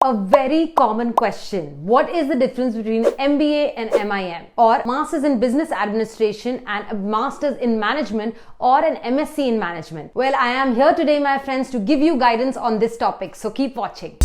A very common question. What is the difference between MBA and MIM, or Masters in Business Administration and a Masters in Management, or an MSc in Management? Well, I am here today, my friends, to give you guidance on this topic. So keep watching.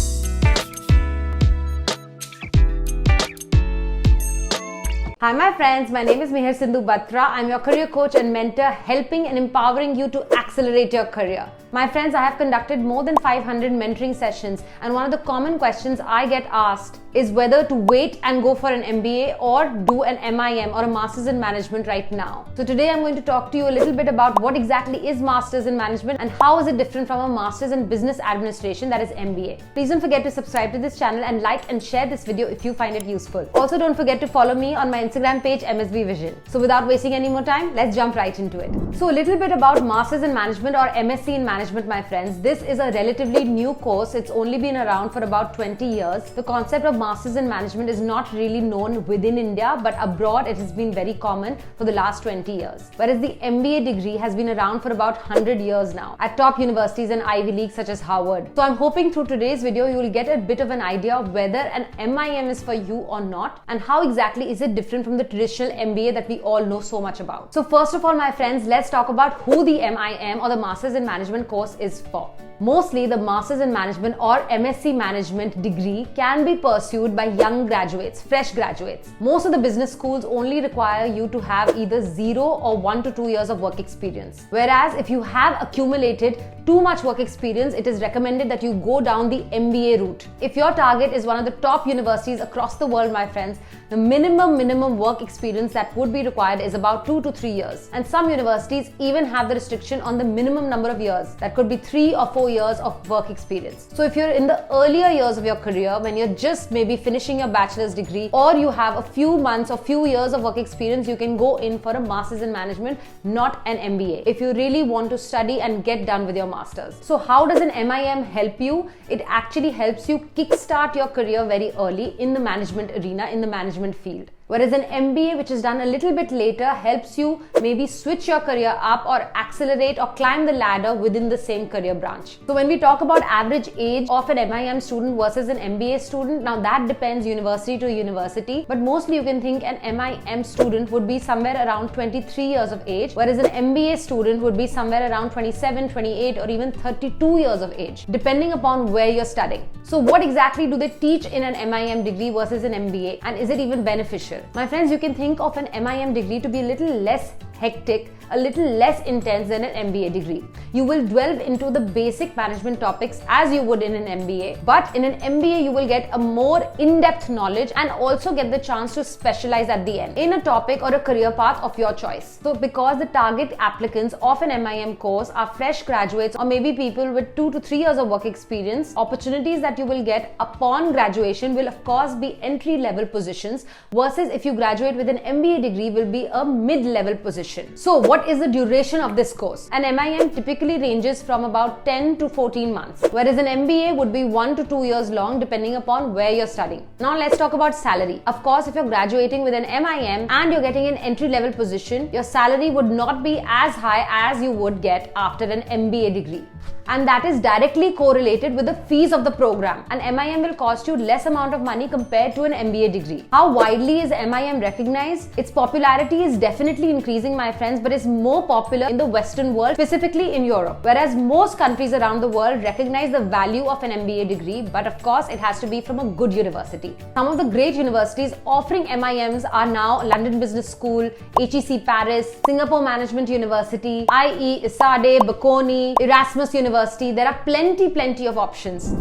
Hi my friends, my name is Mehar Batra. I'm your career coach and mentor, helping and empowering you to accelerate your career. My friends, I have conducted more than 500 mentoring sessions, and one of the common questions I get asked is whether to wait and go for an MBA or do an MIM or a Masters in Management right now. So today I'm going to talk to you a little bit about what exactly is Masters in Management and how is it different from a Masters in Business Administration, that is MBA. Please don't forget to subscribe to this channel and like and share this video if you find it useful. Also, don't forget to follow me on my Instagram page MSB Vision. So without wasting any more time, let's jump right into it. So a little bit about Masters in Management or MSc in Management, my friends. This is a relatively new course. It's only been around for about 20 years. The concept of Masters in Management is not really known within India, but abroad it has been very common for the last 20 years. Whereas the MBA degree has been around for about 100 years now at top universities and Ivy League such as Harvard. So I'm hoping through today's video you will get a bit of an idea of whether an MIM is for you or not, and how exactly is it different from the traditional MBA that we all know so much about. So first of all, my friends, let's talk about who the MIM or the Masters in Management course is for. Mostly, the Masters in Management or MSc Management degree can be pursued by young graduates, fresh graduates. Most of the business schools only require you to have either 0 or 1 to 2 years of work experience. Whereas if you have accumulated too much work experience, it is recommended that you go down the MBA route. If your target is one of the top universities across the world, my friends, the minimum work experience that would be required is about 2 to 3 years. And some universities even have the restriction on the minimum number of years. That could be 3 or 4 years of work experience. So if you're in the earlier years of your career, when you're just maybe finishing your bachelor's degree, or you have a few months or few years of work experience, you can go in for a Masters in Management, not an MBA, if you really want to study and get done with your masters. So how does an MIM help you? It actually helps you kickstart your career very early in the management arena, in the management field. Whereas an MBA, which is done a little bit later, helps you maybe switch your career up or accelerate or climb the ladder within the same career branch. So when we talk about average age of an MIM student versus an MBA student, now that depends university to university, but mostly you can think an MIM student would be somewhere around 23 years of age, whereas an MBA student would be somewhere around 27, 28 or even 32 years of age, depending upon where you're studying. So what exactly do they teach in an MIM degree versus an MBA, and is it even beneficial? My friends, you can think of an MIM degree to be a little less hectic, a little less intense than an MBA degree. You will delve into the basic management topics as you would in an MBA, but in an MBA you will get a more in-depth knowledge and also get the chance to specialize at the end in a topic or a career path of your choice. So because the target applicants of an MIM course are fresh graduates or maybe people with 2 to 3 years of work experience, opportunities that you will get upon graduation will of course be entry-level positions, versus if you graduate with an MBA degree will be a mid-level position. So what is the duration of this course? An MIM typically ranges from about 10 to 14 months, whereas an MBA would be 1 to 2 years long depending upon where you're studying. Now let's talk about salary. Of course, if you're graduating with an MIM and you're getting an entry-level position, your salary would not be as high as you would get after an MBA degree. And that is directly correlated with the fees of the program. An MIM will cost you less amount of money compared to an MBA degree. How widely is MIM recognized? Its popularity is definitely increasing, my friends, but is more popular in the Western world, specifically in Europe. Whereas most countries around the world recognize the value of an MBA degree, but of course it has to be from a good university. Some of the great universities offering MIMs are now London Business School, HEC Paris, Singapore Management University, IE, ISADE, Bocconi, Erasmus University. There are plenty of options.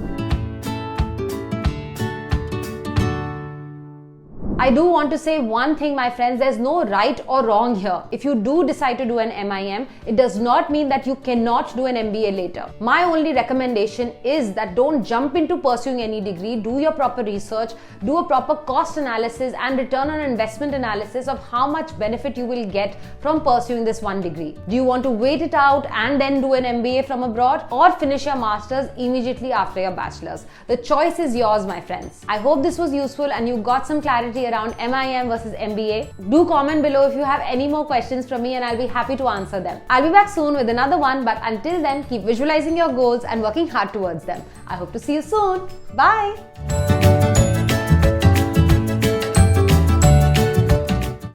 I do want to say one thing, my friends, there's no right or wrong here. If you do decide to do an MIM, it does not mean that you cannot do an MBA later. My only recommendation is that don't jump into pursuing any degree, do your proper research, do a proper cost analysis and return on investment analysis of how much benefit you will get from pursuing this one degree. Do you want to wait it out and then do an MBA from abroad, or finish your masters immediately after your bachelor's? The choice is yours, my friends. I hope this was useful and you got some clarity around MIM versus MBA. Do comment below if you have any more questions from me and I'll be happy to answer them. I'll be back soon with another one, but until then, keep visualizing your goals and working hard towards them. I hope to see you soon. Bye.